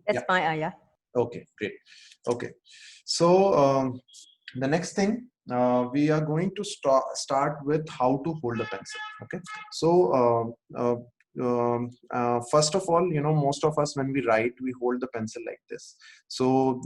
That's Yeah. fine. Yeah. Okay, great. Okay. So the next thing, we are going to start with how to hold a pencil. Okay. So first of all, most of us, when we write, we hold the pencil like this. So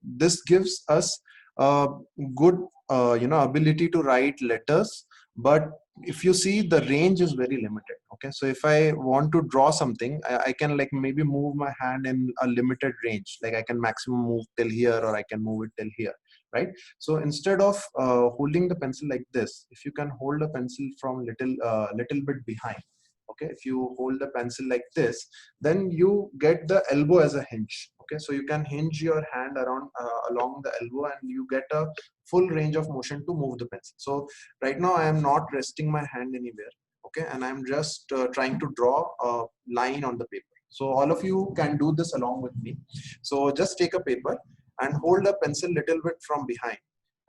this gives us a good ability to write letters, but if you see, the range is very limited. Okay, so if I want to draw something, I can like maybe move my hand in a limited range, like I can maximum move till here, or I can move it till here, right? So instead of holding the pencil like this, if you can hold a pencil from little bit behind. Okay, if you hold the pencil like this, then you get the elbow as a hinge. Okay, so you can hinge your hand around along the elbow, and you get a full range of motion to move the pencil. So right now I am not resting my hand anywhere. Okay, and I'm just trying to draw a line on the paper. So all of you can do this along with me. So just take a paper and hold a pencil little bit from behind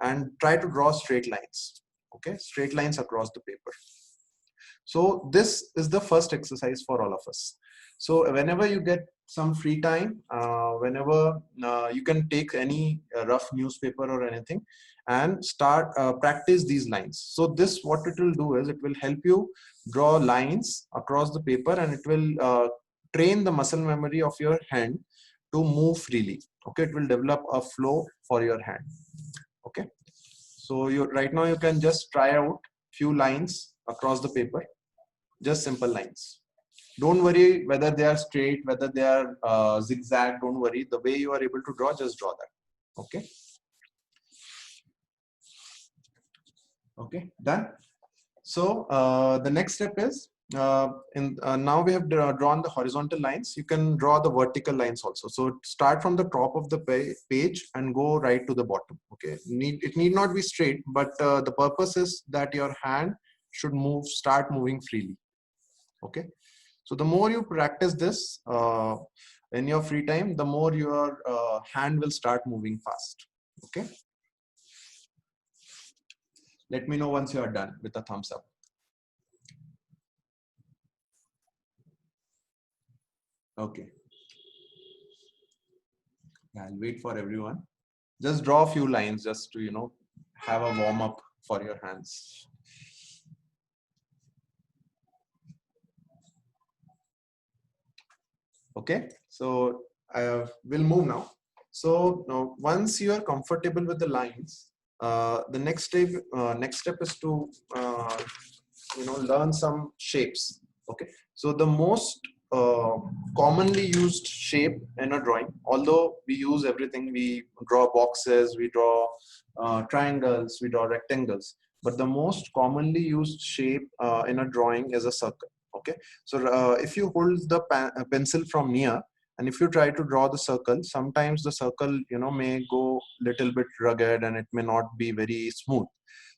and try to draw straight lines. Okay, straight lines across the paper. So this is the first exercise for all of us. So whenever you get some free time, whenever you can take any rough newspaper or anything and start practice these lines. So this, what it will do is, it will help you draw lines across the paper, and it will train the muscle memory of your hand to move freely. Okay, it will develop a flow for your hand. Okay, so right now you can just try out few lines across the paper, just simple lines. Don't worry whether they are straight, whether they are zigzag. Don't worry, the way you are able to draw, just draw that. Okay, okay, done. So the next step is, now we have drawn the horizontal lines. You can draw the vertical lines also. So start from the top of the page and go right to the bottom. Okay, it need not be straight, but the purpose is that your hand should start moving freely. Okay, so the more you practice this in your free time, the more your hand will start moving fast. Okay, let me know once you are done with a thumbs up. Okay, I'll wait for everyone. Just draw a few lines just to have a warm up for your hands. Okay, so I will move now. So now, once you are comfortable with the lines, the next step is to learn some shapes. Okay, so the most commonly used shape in a drawing, although we use everything, we draw boxes, we draw triangles, we draw rectangles, but the most commonly used shape in a drawing is a circle. Okay, so if you hold the pencil from near, and if you try to draw the circle, sometimes the circle may go little bit rugged, and it may not be very smooth.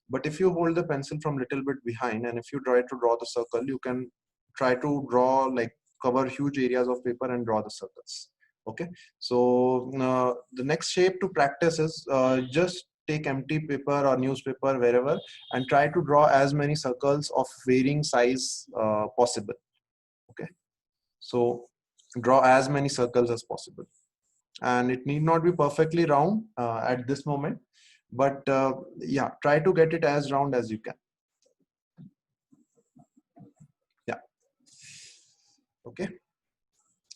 But if you hold the pencil from little bit behind, and if you try to draw the circle, you can try to draw, like, cover huge areas of paper and draw the circles. Okay, so the next shape to practice is just take empty paper or newspaper, wherever, and try to draw as many circles of varying size possible. Okay, so draw as many circles as possible, and it need not be perfectly round at this moment, but yeah, try to get it as round as you can. Yeah, okay,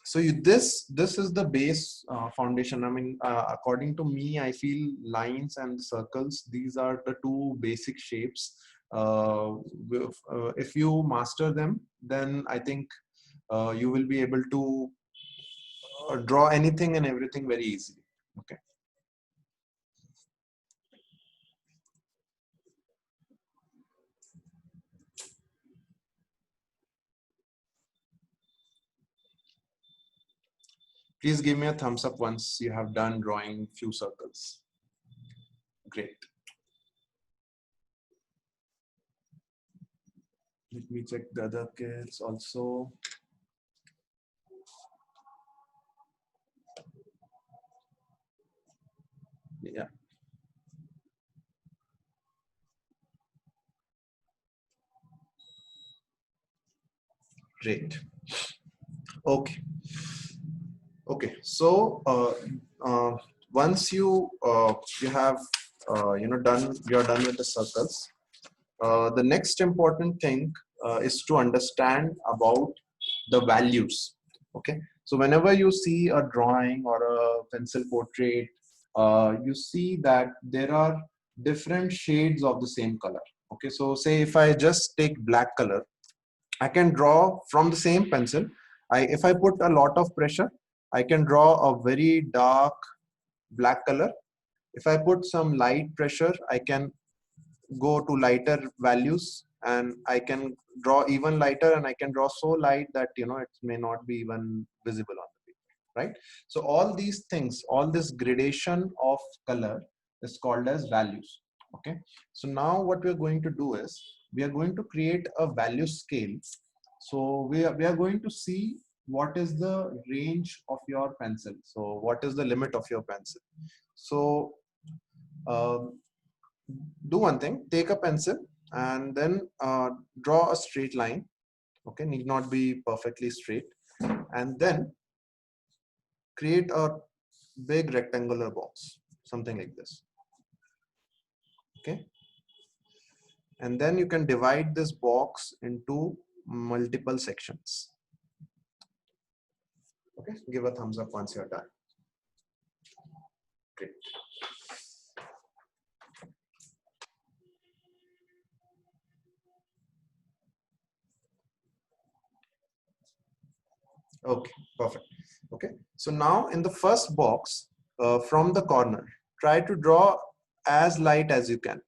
so this is the base foundation. I mean, according to me, I feel lines and circles, these are the two basic shapes. If you master them, then I think you will be able to draw anything and everything very easily. Okay, please give me a thumbs up once you have done drawing few circles. Great. Let me check the other kids also. Yeah. Great. Okay. Okay, so once you have you're done with the circles. The next important thing is to understand about the values. Okay, so whenever you see a drawing or a pencil portrait, you see that there are different shades of the same color. Okay, so say if I just take black color, I can draw from the same pencil. If I put a lot of pressure, I can draw a very dark black color. If I put some light pressure, I can go to lighter values, and I can draw even lighter, and I can draw so light that it may not be even visible on the paper, right? So all these things, all this gradation of color is called as values. Okay, so now what we're going to do is we are going to create a value scale. So we are going to see what is the range of your pencil, so what is the limit of your pencil. So um, do one thing, take a pencil and then draw a straight line. Okay, need not be perfectly straight, and then create a big rectangular box, something like this. Okay, and then you can divide this box into multiple sections. Okay, give a thumbs up once you're done. Great. Okay, perfect. Okay, so now in the first box, from the corner, try to draw as light as you can.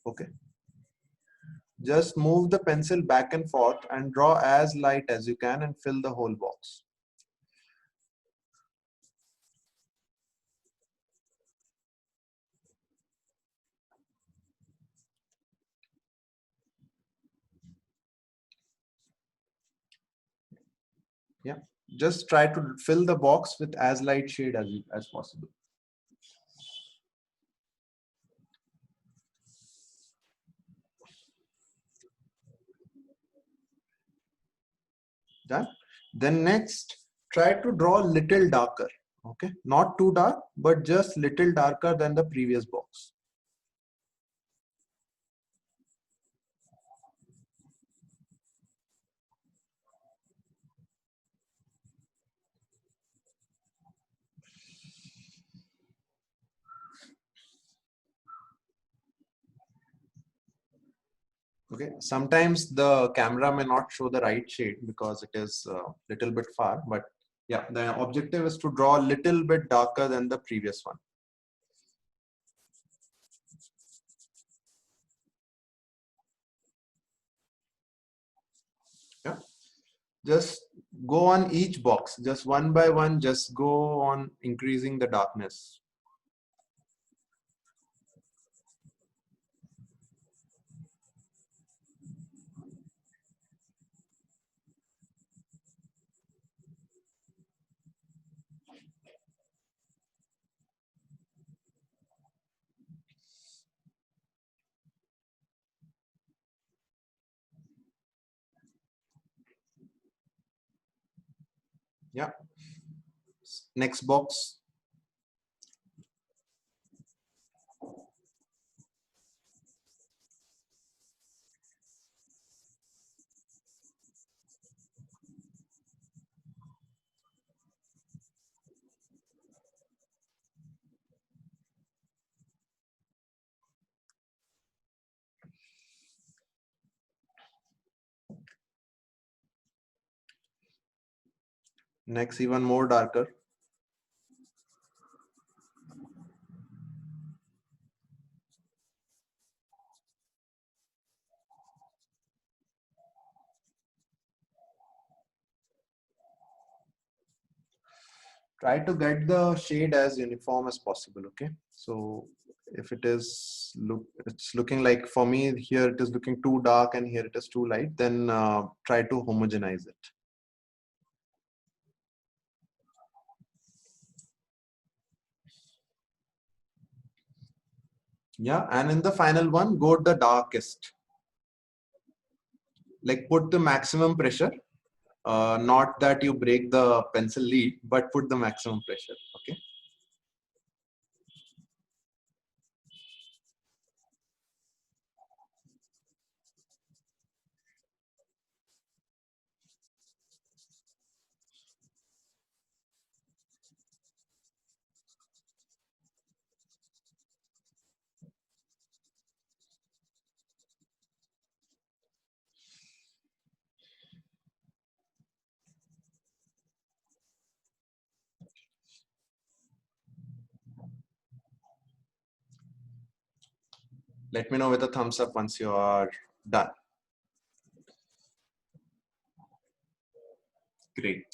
Okay, just move the pencil back and forth and draw as light as you can and fill the whole box. Yeah, just try to fill the box with as light shade as possible. Done. Then next, try to draw a little darker. Okay, not too dark, but just little darker than the previous box. Okay, sometimes the camera may not show the right shade because it is a little bit far, but yeah, the objective is to draw a little bit darker than the previous one. Yeah, just go on each box, just one by one, just go on increasing the darkness. Yeah, next box. Next, even more darker. Try to get the shade as uniform as possible. Okay, so if it is it's looking like, for me here it is looking too dark and here it is too light, then try to homogenize it. Yeah, and in the final one, go the darkest, like put the maximum pressure Not that you break the pencil lead, but put the maximum pressure. Okay. Let me know with a thumbs up once you are done. Great.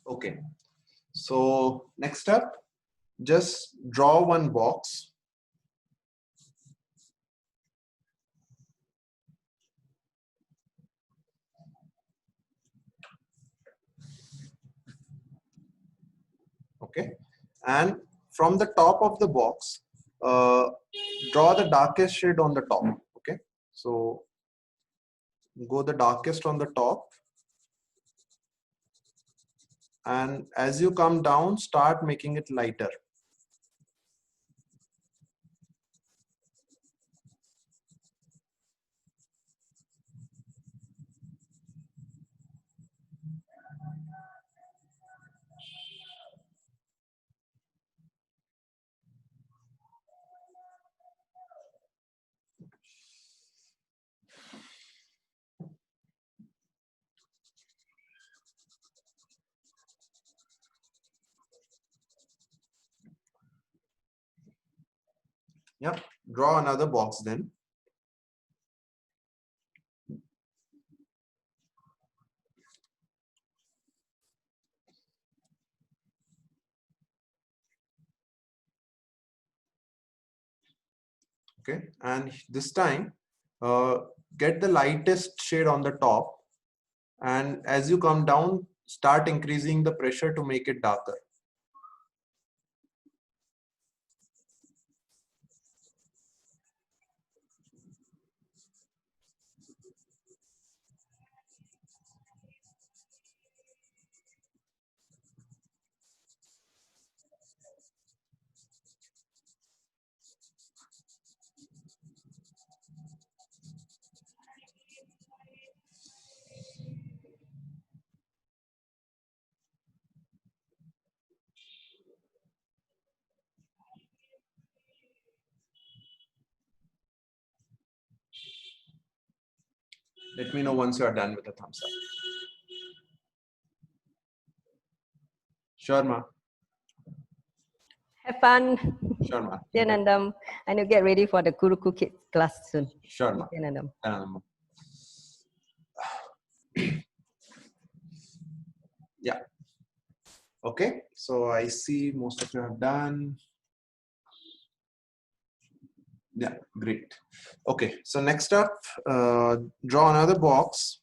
Okay. So next up, just draw one box. Okay. And from the top of the box, draw the darkest shade on the top. Okay. So go the darkest on the top. And as you come down, start making it lighter. Yep. Draw another box then. Okay. And this time, get the lightest shade on the top. And as you come down, start increasing the pressure to make it darker. Let me know once you are done with the thumbs up. Sure, ma. Have fun. Sure, ma. Nithyananda, and you get ready for the Gurukul kids class soon. Sure, ma. Nithyananda. Yeah. Okay. So I see most of you have done. Yeah, great. Okay. So next up, draw another box.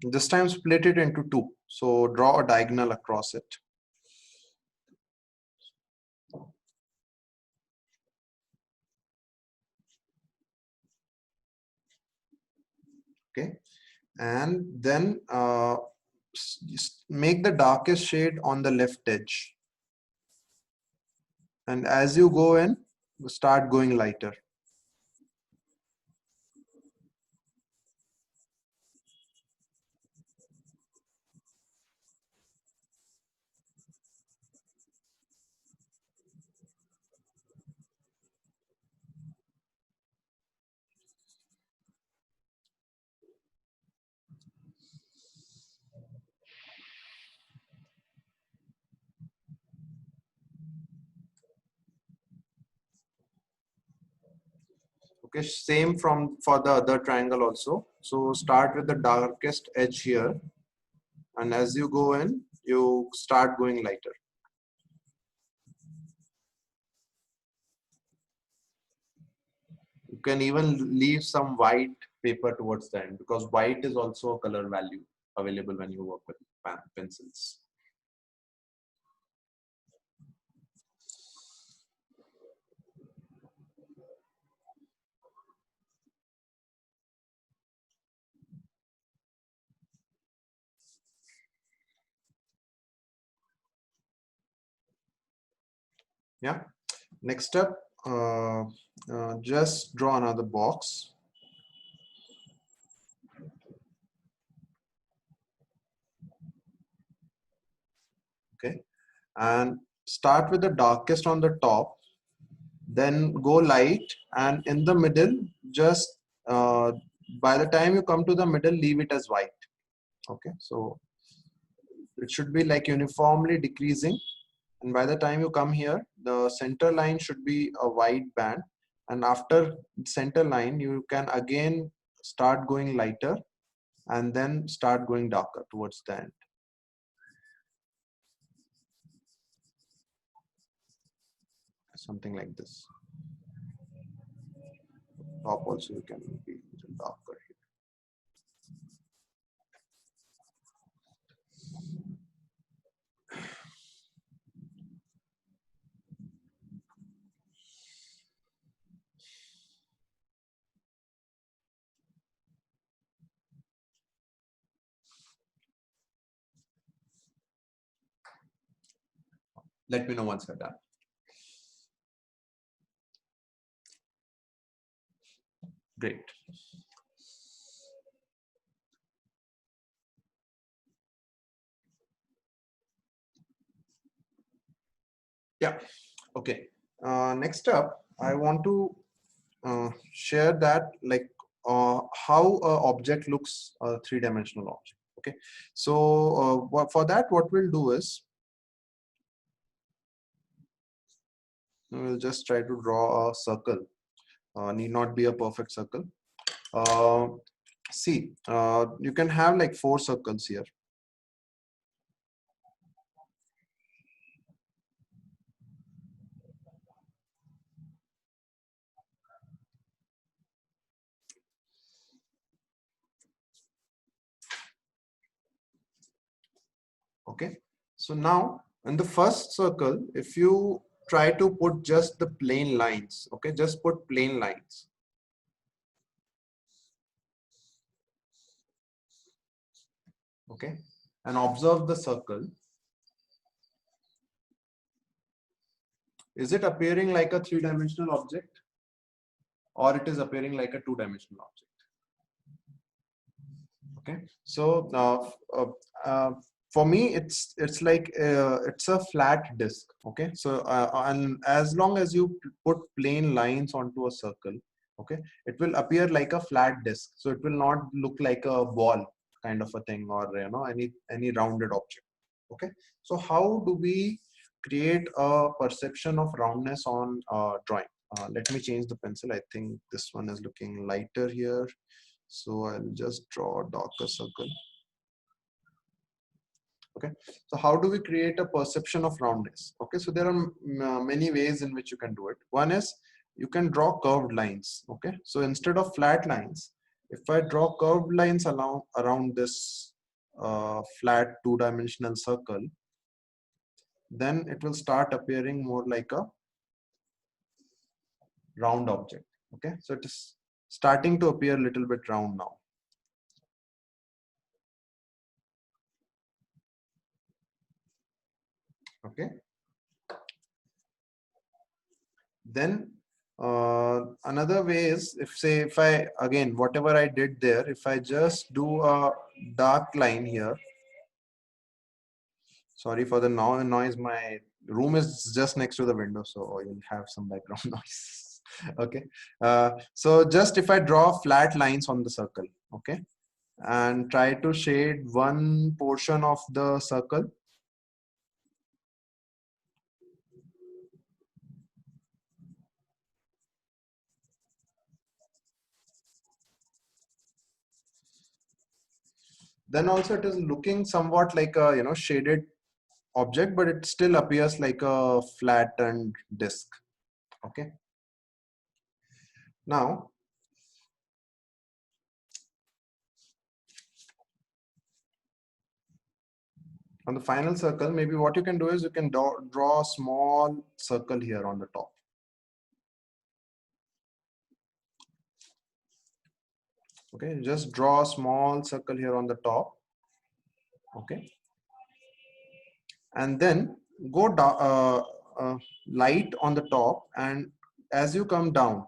This time split it into two. So draw a diagonal across it. Okay. And then make the darkest shade on the left edge. And as you go in, start going lighter. Okay, same for the other triangle also. So start with the darkest edge here, and as you go in, you start going lighter. You can even leave some white paper towards the end, because white is also a color value available when you work with pencils. Yeah. Next up, just draw another box. Okay, and start with the darkest on the top, then go light, and in the middle, just by the time you come to the middle, leave it as white. Okay, so it should be like uniformly decreasing, and by the time you come here, the center line should be a white band, and after center line you can again start going lighter and then start going darker towards the end. Something like this. Top also you can be a little darker here. Let me know once you're done. Great. Yeah. Okay. Next up, I want to share that like how a object looks, a three-dimensional object. Okay. So for that, what we'll do is we'll just try to draw a circle. Need not be a perfect circle. See, you can have like 4 circles here. Okay, so now in the first circle, if you try to put just the plain lines, okay, just put plain lines. Okay, and observe the circle. Is it appearing like a three-dimensional object, or it is appearing like a two-dimensional object? Okay, so for me, it's like it's a flat disk. Okay, so and as long as you put plain lines onto a circle, okay, it will appear like a flat disk. So it will not look like a ball kind of a thing, or any rounded object. Okay, so how do we create a perception of roundness on drawing? Let me change the pencil. I think this one is looking lighter here. So I'll just draw a darker circle. Okay, so how do we create a perception of roundness? Okay, so there are many ways in which you can do it. One is you can draw curved lines. Okay, so instead of flat lines, if I draw curved lines around this flat two-dimensional circle, then it will start appearing more like a round object. Okay, so it is starting to appear a little bit round now. Okay, then another way is, if I again whatever I did there, if I just do a dark line here. Sorry for the noise. My room is just next to the window, so you'll have some background noise. Okay, so just if I draw flat lines on the circle, okay, and try to shade one portion of the circle. then also it is looking somewhat like a, you know, shaded object, but it still appears like a flattened disk. Okay. Now, on the final circle, maybe what you can do is you can draw a small circle here on the top. Okay, just draw a small circle here on the top. Okay, and then go down, light on the top, and as you come down,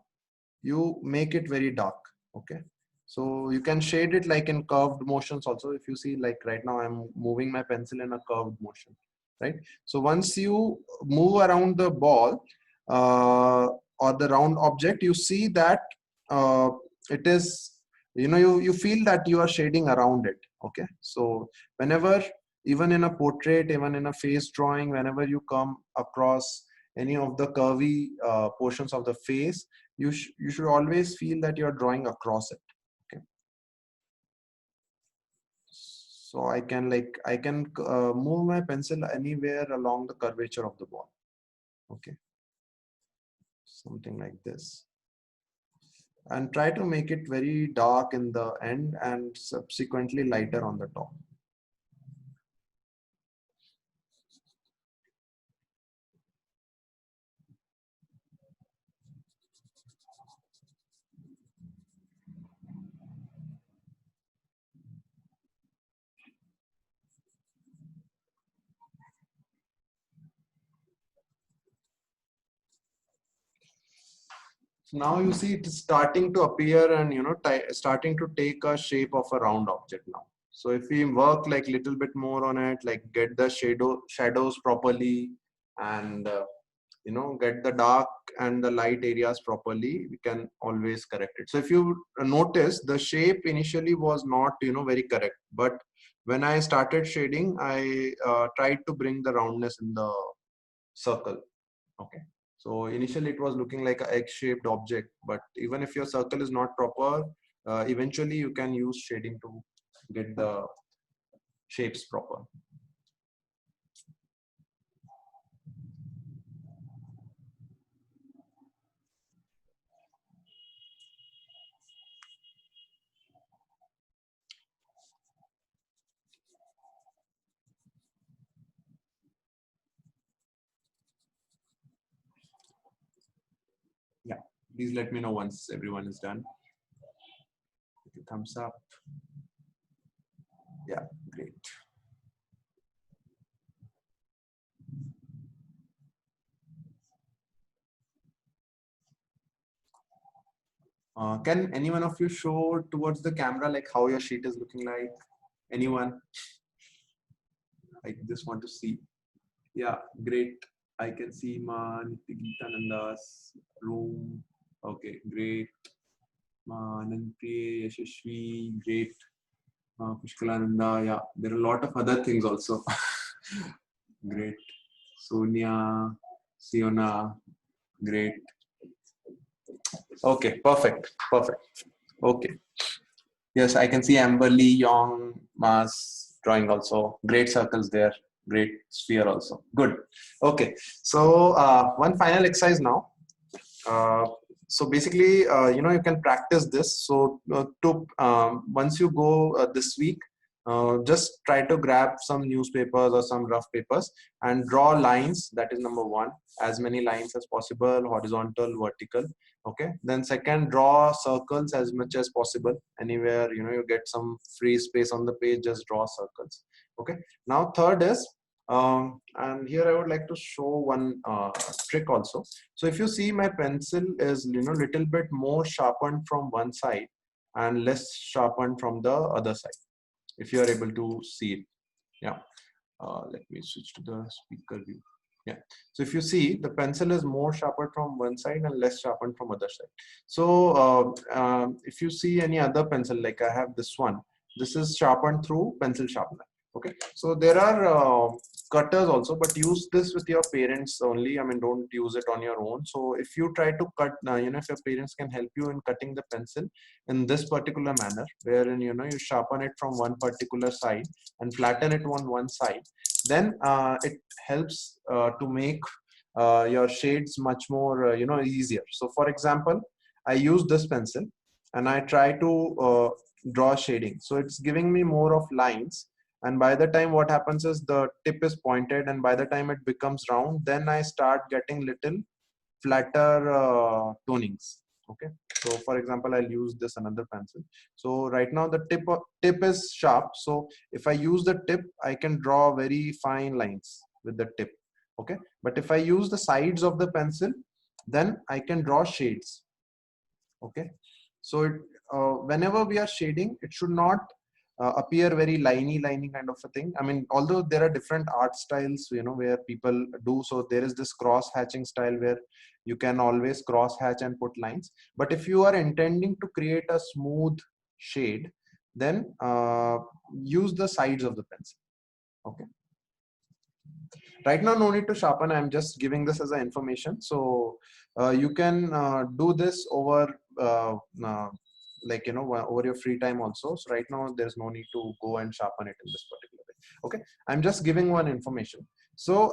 you make it very dark. Okay, so you can shade it like in curved motions also. If you see, like right now I'm moving my pencil in a curved motion, right? So once you move around the ball or the round object, you see that it is, you know, you feel that you are shading around it. Okay, so whenever, even in a portrait, even in a face drawing, whenever you come across any of the curvy portions of the face, you should always feel that you're drawing across it. Okay, so I can move my pencil anywhere along the curvature of the ball. Okay, something like this, and try to make it very dark in the end and subsequently lighter on the top. Now you see it is starting to appear, and you know, starting to take a shape of a round object now. So if we work like little bit more on it, like get the shadows properly, and you know, get the dark and the light areas properly, we can always correct it. So if you notice, the shape initially was not, you know, very correct, but when I started shading, I tried to bring the roundness in the circle. Okay, so initially it was looking like an egg-shaped object, but even if your circle is not proper, eventually you can use shading to get the shapes proper. Yeah, please let me know once everyone is done. Thumbs up. Yeah, great. Can any one of you show towards the camera like how your sheet is looking like? Anyone? I just want to see. Yeah, great. I can see Nityananda's room. Okay, great. Anantpriya, Yashashvi, great. Pushkalananda, yeah. There are a lot of other things also. Great. Sonia, Siona, great. Okay, perfect, perfect. Okay. Yes, I can see Amberly, Yong, Mars drawing also. Great circles there. Great sphere also. Good. Okay. So one final exercise now. So basically, you know, you can practice this. So once you go this week, just try to grab some newspapers or some rough papers and draw lines. That is number one, as many lines as possible, horizontal, vertical. Okay, then second, draw circles as much as possible. Anywhere, you know, you get some free space on the page, just draw circles. Okay, now third is, and here I would like to show one trick also. So if you see, my pencil is, you know, little bit more sharpened from one side and less sharpened from the other side, if you are able to see it. Yeah, let me switch to the speaker view. Yeah, so if you see, the pencil is more sharpened from one side and less sharpened from other side. So if you see any other pencil, like I have this one, this is sharpened through pencil sharpener. Okay, so there are cutters also, but use this with your parents only. I mean, don't use it on your own. So if you try to cut, if your parents can help you in cutting the pencil in this particular manner, wherein you sharpen it from one particular side and flatten it on one side, then it helps to make your shades much more easier. So for example, I use this pencil and I try to draw shading. So it's giving me more of lines, and by the time what happens is the tip is pointed, and by the time it becomes round, then I start getting little flatter tonings. Okay, so for example, I'll use this another pencil. So right now the tip is sharp, so if I use the tip, I can draw very fine lines with the tip. Okay, but if I use the sides of the pencil, then I can draw shades. Okay, so whenever we are shading, it should not appear very liney kind of a thing. I mean, although there are different art styles where people do, so there is this cross hatching style where you can always cross hatch and put lines. But if you are intending to create a smooth shade, then use the sides of the pencil. Okay, right now no need to sharpen, I'm just giving this as an information. So you can do this over over your free time also. So right now there's no need to go and sharpen it in this particular way. Okay, I'm just giving one information. So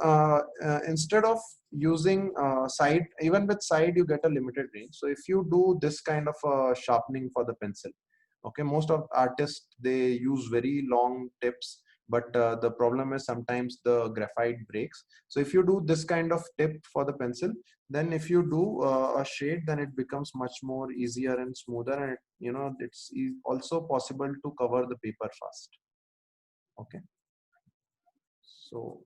instead of using side, even with side you get a limited range. So if you do this kind of sharpening for the pencil, okay, most of artists, they use very long tips, but the problem is sometimes the graphite breaks. So if you do this kind of tip for the pencil, then if you do a shade, then it becomes much more easier and smoother, and it's also possible to cover the paper fast. Okay, so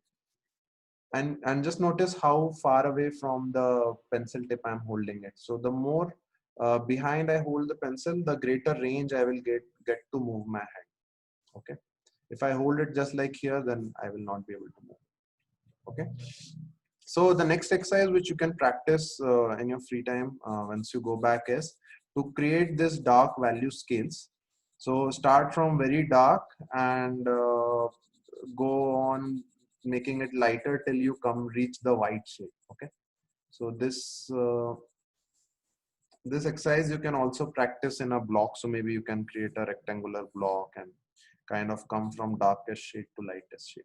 and just notice how far away from the pencil tip I'm holding it. So the more behind I hold the pencil, the greater range I will get to move my hand. Okay, if I hold it just like here, then I will not be able to move. Okay, so the next exercise which you can practice in your free time once you go back is to create this dark value scales. So start from very dark and go on making it lighter till you reach the white shade. Okay, so this exercise you can also practice in a block. So maybe you can create a rectangular block and kind of come from darkest shade to lightest shade.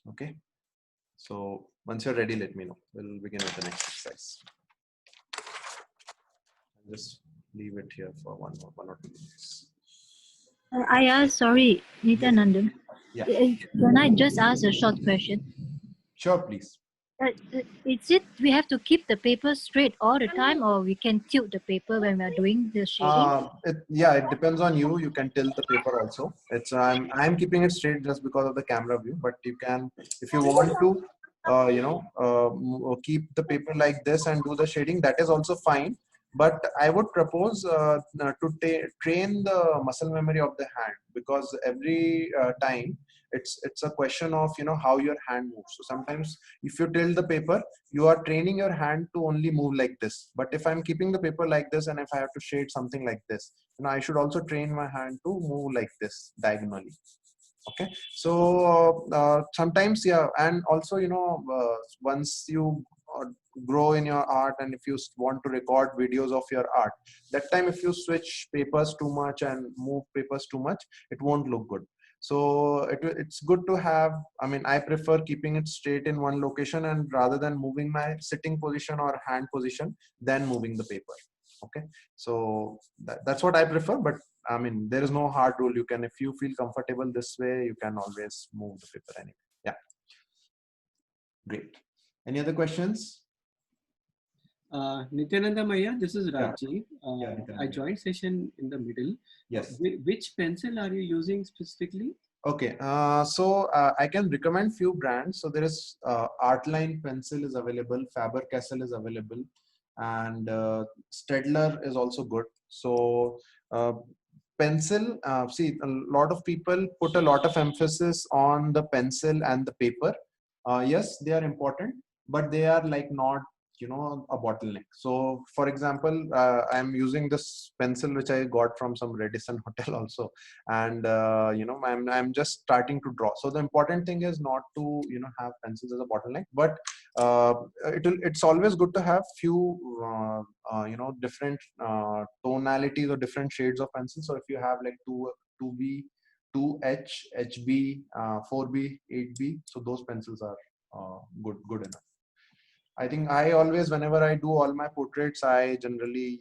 Okay, so once you're ready, let me know. We'll begin with the next exercise. I'll just leave it here for one or 2 minutes. Sorry, Nithyananda. Yeah. Can I just ask a short question? Sure, please. Is it we have to keep the paper straight all the time, or we can tilt the paper when we are doing the shading? It depends on you. You can tilt the paper also. It's I'm keeping it straight just because of the camera view, but you can, if you want to, keep the paper like this and do the shading. That is also fine. But I would propose to train the muscle memory of the hand, because every time it's a question of how your hand moves. So sometimes if you tilt the paper, you are training your hand to only move like this. But if I'm keeping the paper like this and if I have to shade something like this, I should also train my hand to move like this diagonally. Okay, so sometimes, yeah, and also once you grow in your art, and if you want to record videos of your art, that time if you switch papers too much and move papers too much, it won't look good. So it's good to have, I mean, I prefer keeping it straight in one location, and rather than moving my sitting position or hand position, then moving the paper. Okay, so that's what I prefer. But I mean, there is no hard rule. You can, if you feel comfortable this way, you can always move the paper anyway. Yeah, great. Any other questions? Nithyananda Maya, this is Rajiv. I Nithyananda. joined session in the middle. Yes. Which pencil are you using specifically? Okay, so I can recommend few brands. So there is Artline pencil is available, Faber-Castell is available, and Stedler is also good. So pencil, see, a lot of people put a lot of emphasis on the pencil and the paper. Yes, they are important, but they are like not a bottleneck. So for example, I'm using this pencil which I got from some Radisson hotel also, and I'm just starting to draw. So the important thing is not to have pencils as a bottleneck, but it's always good to have few different tonalities or different shades of pencil. So if you have like 2B, 2H, HB, 4B, 8B, so those pencils are good enough. I think I always, whenever I do all my portraits, I generally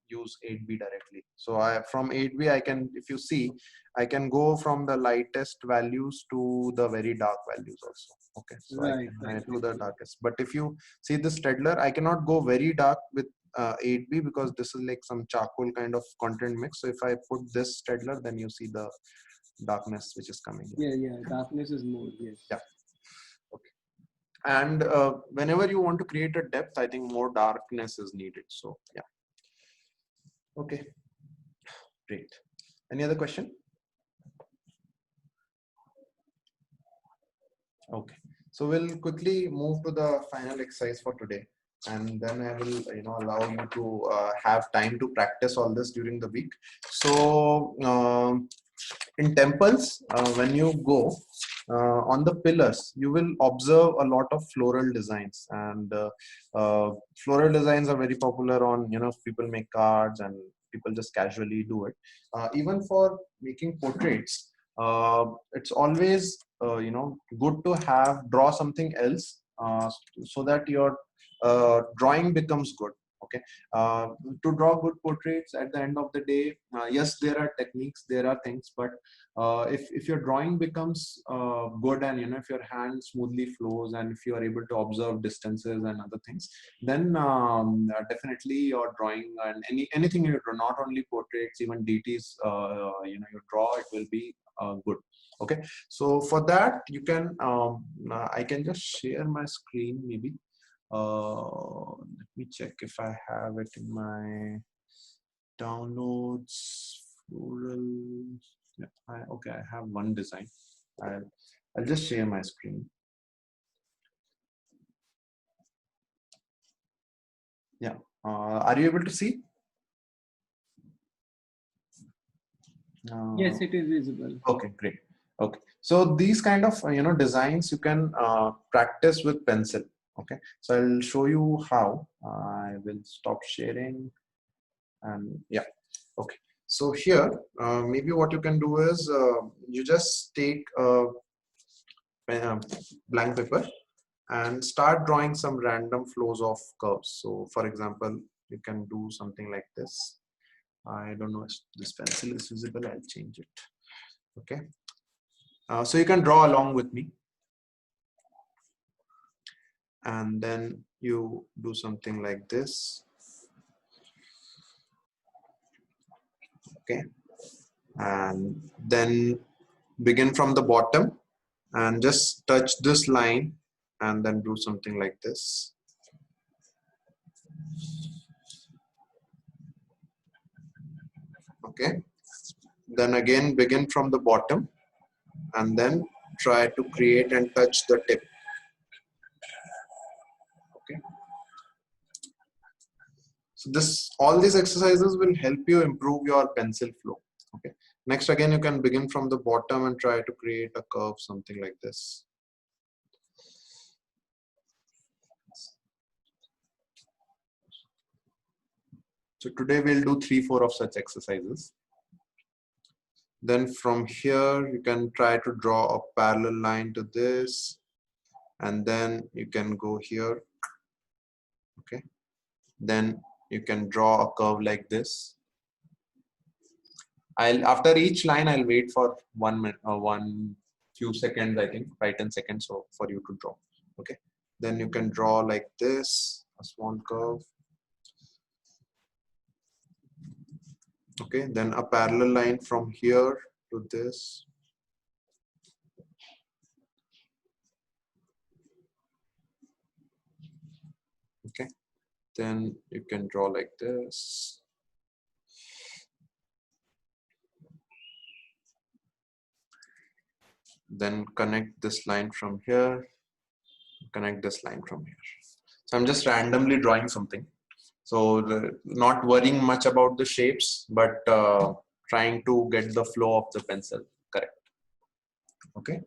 use 8B directly. So from 8B, I can, if you see, I can go from the lightest values to the very dark values also. Okay, so Right, I right. do the darkest. But if you see the Stedler, I cannot go very dark with 8B because this is like some charcoal kind of content mix. So if I put this Stedler, then you see the darkness which is coming here. Yeah, darkness is more, yes. Yeah. Okay. And whenever you want to create a depth, I think more darkness is needed. So yeah. Okay, great. Any other question? Okay, so we'll quickly move to the final exercise for today, and then I will allow you to have time to practice all this during the week. So in temples, when you go on the pillars, you will observe a lot of floral designs, and floral designs are very popular on, people make cards and people just casually do it. Even for making portraits, it's always good to draw something else so that your drawing becomes good. Okay, to draw good portraits, at the end of the day, yes, there are techniques, there are things, but if your drawing becomes good, and if your hand smoothly flows, and if you are able to observe distances and other things, then definitely your drawing and anything you draw, not only portraits, even deities, you draw, it will be good. Okay, so for that you can I can just share my screen maybe. Let me check if I have it in my downloads. Floral. Yeah, okay, I have one design. I'll just share my screen. Yeah, are you able to see? Yes, it is visible. Okay, great. Okay, so these kind of designs you can practice with pencil. Okay, so I'll show you how. I will stop sharing, and yeah. Okay, so here maybe what you can do is you just take a blank paper and start drawing some random flows of curves. So for example, you can do something like this. I don't know if this pencil is visible, I'll change it. Okay, so you can draw along with me, and then you do something like this. Okay, and then begin from the bottom and just touch this line, and then do something like this. Okay, then again begin from the bottom and then try to create and touch the tip. Okay, so all these exercises will help you improve your pencil flow. Okay, next again you can begin from the bottom and try to create a curve, something like this. So today we'll do 3-4 of such exercises. Then from here you can try to draw a parallel line to this, and then you can go here. Okay, then you can draw a curve like this. After each line I'll wait for 1 minute or one few seconds, I think 5-10 seconds, so for you to draw. Okay, then you can draw like this, a small curve. Okay, then a parallel line from here to this. Okay, then you can draw like this. Then connect this line from here, connect this line from here. So I'm just randomly drawing something. So not worrying much about the shapes, but trying to get the flow of the pencil correct. Okay.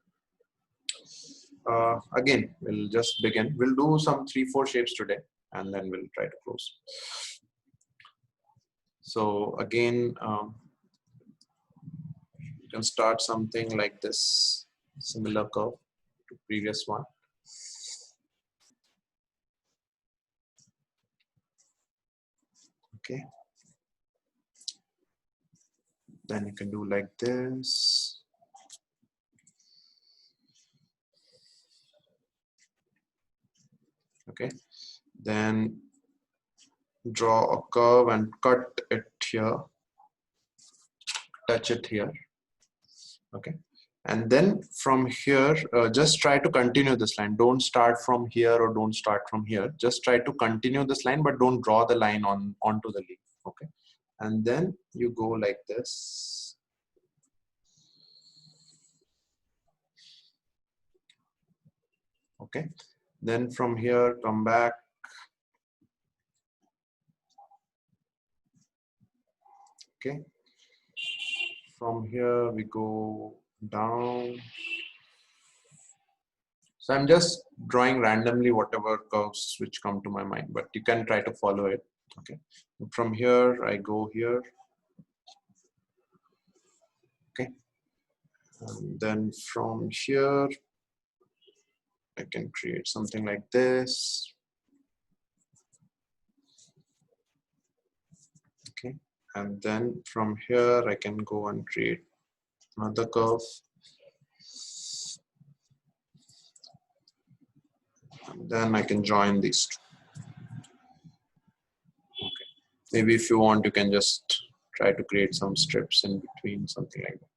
Again, we'll just begin. We'll do some 3-4 shapes today, and then we'll try to close. So again, you can start something like this, similar curve to previous one. Okay. Then you can do like this. Okay. Then draw a curve and cut it here. Touch it here. Okay. And then from here, just try to continue this line. Don't start from here or don't start from here. Just try to continue this line, but don't draw the line onto the leaf. Okay. And then you go like this. Okay. Then from here, come back. Okay. From here, we go down. So I'm just drawing randomly whatever curves which come to my mind, but you can try to follow it. Okay. From here, I go here. Okay. And then from here, I can create something like this. Okay. And then from here, I can go and create another curve. And then I can join these two. Okay. Maybe if you want, you can just try to create some strips in between, something like that.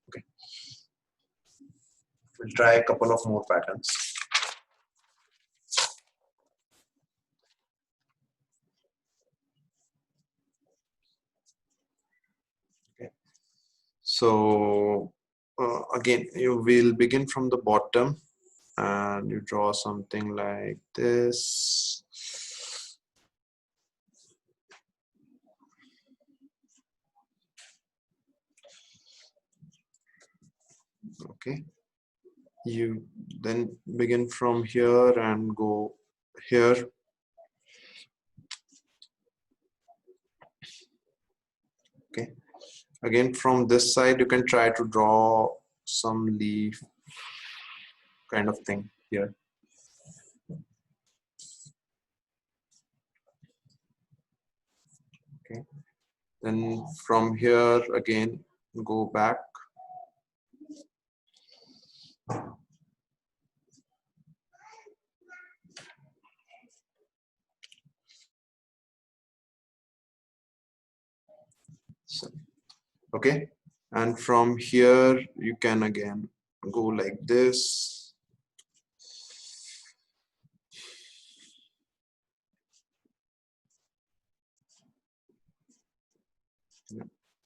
Okay. We'll try a couple of more patterns. Okay. So again, you will begin from the bottom and you draw something like this. Okay. You then begin from here and go here. Okay. Again, from this side, you can try to draw some leaf kind of thing here. Okay. Then from here, again, go back. So, okay. And from here, you can again go like this.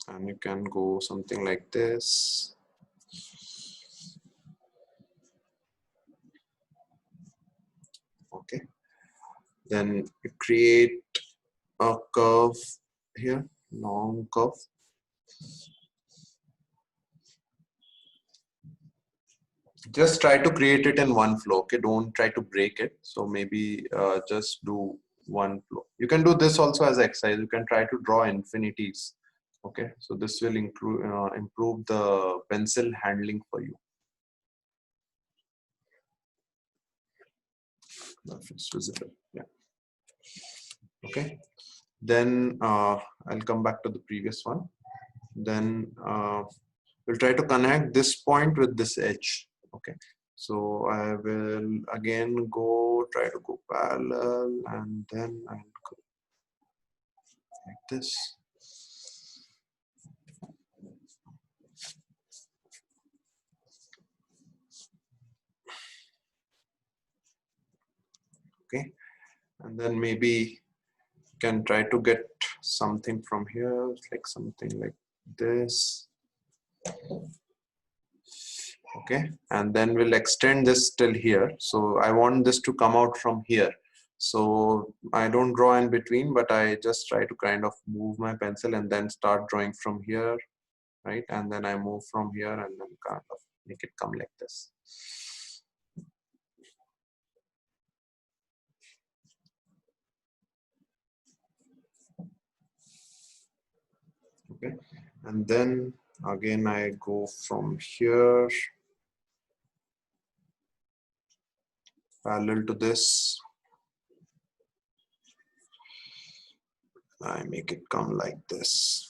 And you can go something like this. Okay. Then you create a curve here, long curve. Just try to create it in one flow. Okay, don't try to break it. So maybe just do one flow. You can do this also as exercise. You can try to draw infinities. Okay, so this will improve the pencil handling for you. If it's visible, yeah. Okay, then I'll come back to the previous one. Then we'll try to connect this point with this edge. Okay, so I will again try to go parallel, and then I'll go like this. Okay, and then maybe can try to get something from here, like something like this. Okay, and then we'll extend this till here. So I want this to come out from here. So I don't draw in between, but I just try to kind of move my pencil and then start drawing from here, right? And then I move from here and then kind of make it come like this. Okay, and then again I go from here parallel to this. I make it come like this.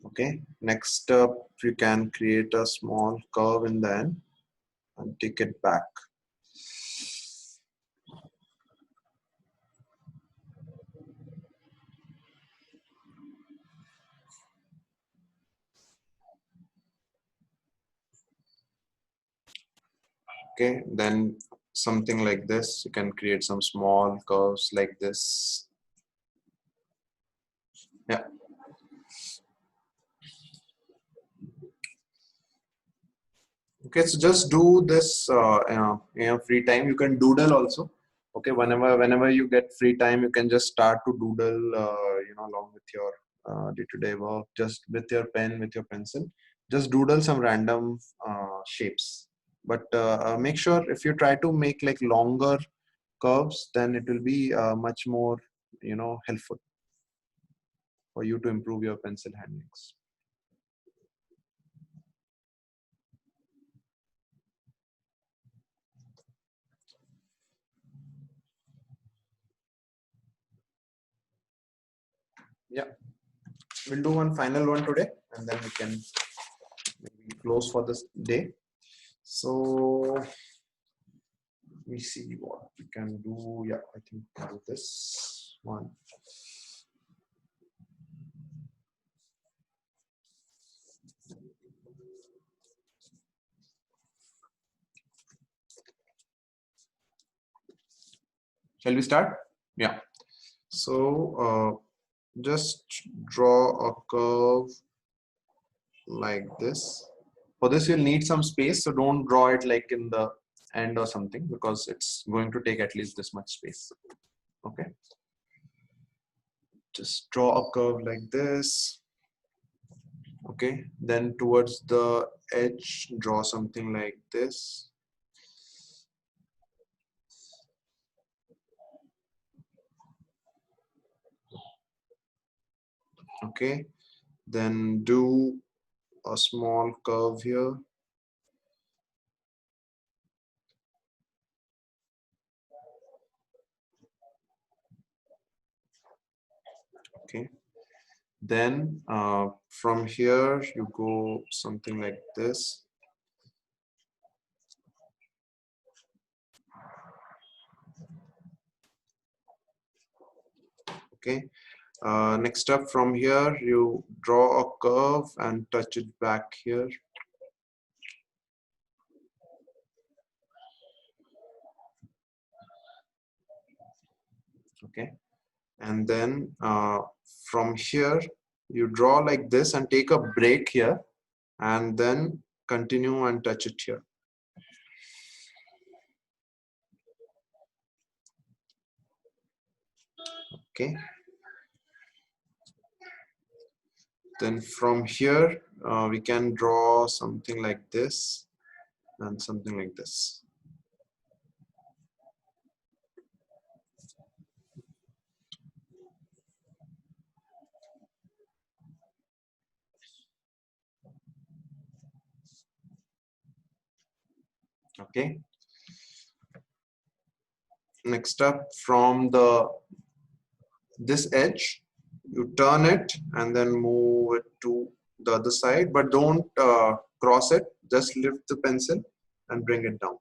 Okay, next up you can create a small curve in the end and take it back. Okay, then something like this, you can create some small curves like this. Yeah. Okay, so just do this in free time. You can doodle also. Okay, whenever you get free time, you can just start to doodle, along with your day-to-day work, just with your pen, with your pencil. Just doodle some random shapes. But make sure if you try to make like longer curves, then it will be much more, helpful for you to improve your pencil handlings. Yeah, we'll do one final one today, and then we can maybe close for this day. So let me see what we can do. Yeah, I think I'll do this one. Shall we start? Yeah. So just draw a curve like this. For this, you'll need some space, so don't draw it like in the end or something, because it's going to take at least this much space. Okay. Just draw a curve like this. Okay. Then towards the edge, draw something like this. Okay. Then do a small curve here. Okay. Then from here, you go something like this. Okay. Next up from here, you draw a curve and touch it back here. Okay. And then from here, you draw like this and take a break here, and then continue and touch it here. Okay. Then from here, we can draw something like this and something like this. Okay. Next up, from this edge, you turn it and then move it to the other side, but don't cross it. Just lift the pencil and bring it down.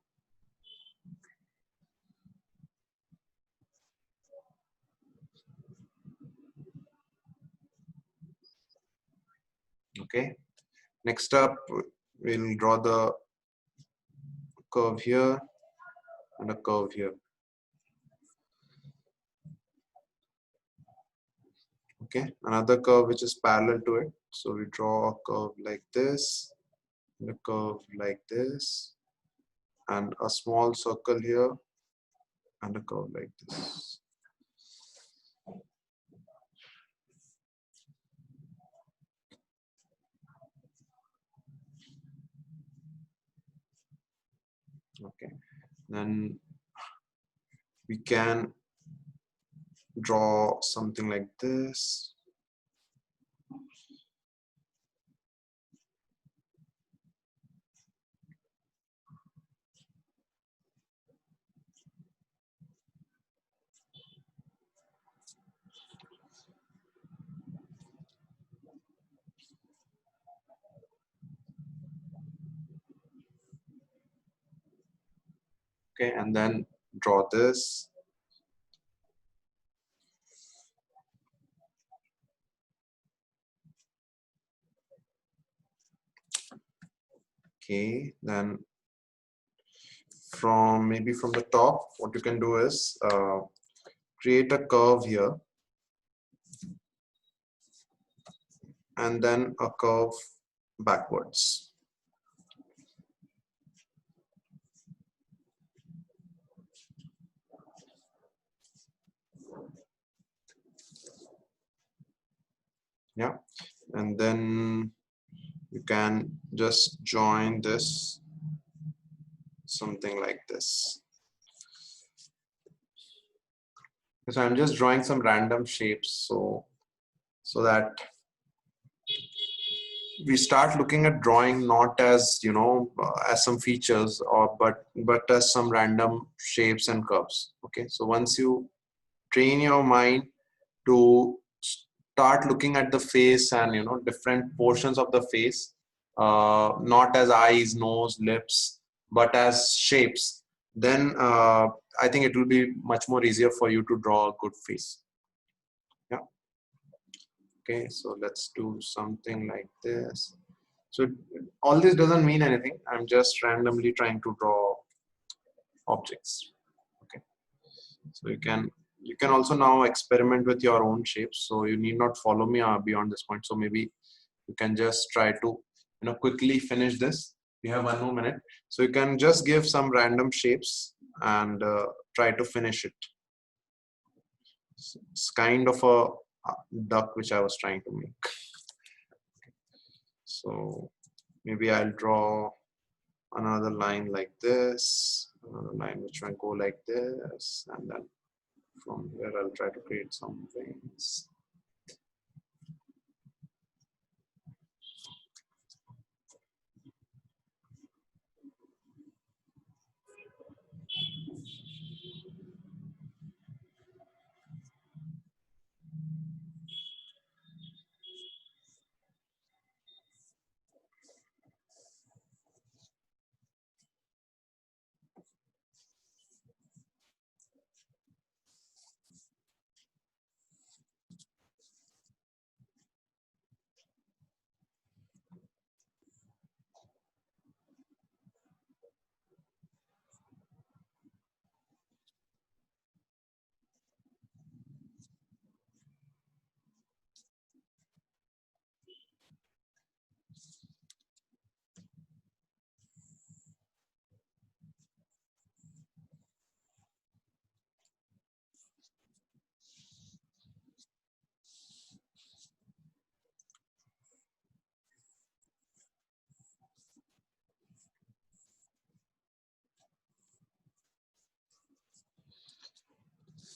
Okay. Next up, we'll draw the curve here and a curve here. Okay, another curve which is parallel to it. So we draw a curve like this, and a curve like this, and a small circle here, and a curve like this. Okay, then we can draw something like this. Okay, and then draw this. Okay, then maybe from the top, what you can do is create a curve here, and then a curve backwards. Yeah, and then you can just join this something like this. So I'm just drawing some random shapes so that we start looking at drawing not as, you know, as some features, or but as some random shapes and curves. Okay, so once you train your mind to start looking at the face and, you know, different portions of the face, not as eyes, nose, lips, but as shapes, then I think it will be much more easier for you to draw a good face. Yeah. Okay, so let's do something like this. So all this doesn't mean anything. I'm just randomly trying to draw objects. Okay, so you can also now experiment with your own shapes. So you need not follow me beyond this point. So maybe you can just try to, you know, quickly finish this. We have 1 more minute, so you can just give some random shapes and try to finish it. It's kind of a duck which I was trying to make. So maybe I'll draw another line like this, another line which will go like this, and then from here I'll try to create some wings.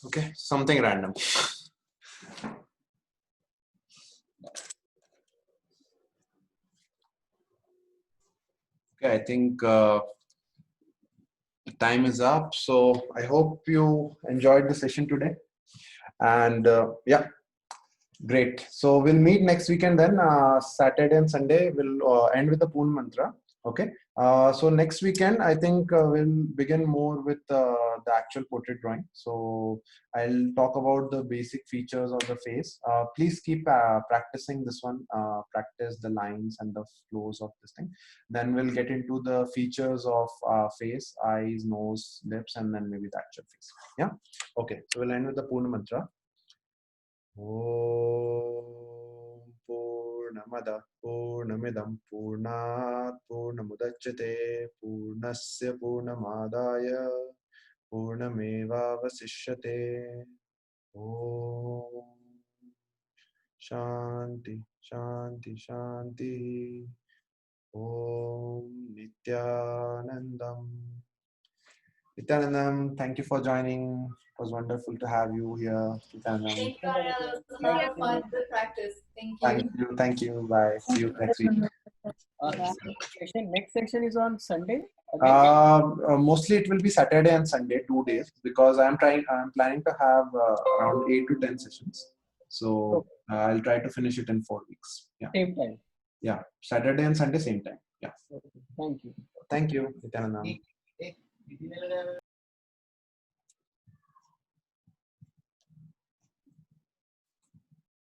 Okay, something random. Okay, I think the time is up. So I hope you enjoyed the session today. And yeah, great. So we'll meet next weekend then. Saturday and Sunday we'll end with the Poon Mantra. Okay. So next weekend, I think we'll begin more with the actual portrait drawing. So I'll talk about the basic features of the face. Please keep practicing this one. Practice the lines and the flows of this thing. Then we'll get into the features of face, eyes, nose, lips, and then maybe the actual face. Yeah. Okay. So we'll end with the Poon Mantra. Om Purnamada Purnamidam Purnat Purnamudachyate Purnasya Purnamadaya Purnameva Vasishyate. Om Shanti Shanti Shanti. Om Nithyanandam. Nithyanandam, thank you for joining. It was wonderful to have you here. Nithyanandam. Thank you, Arnab. Have fun. Good practice. Thank you. Thank you. Thank you. Bye. See you next week. Next session is on Sunday again? Mostly it will be Saturday and Sunday, 2 days, because I'm planning to have around 8 to 10 sessions. So I'll try to finish it in 4 weeks. Yeah. Same time. Yeah. Saturday and Sunday, same time. Yeah. Okay. Thank you. Thank you, Nithyanandam.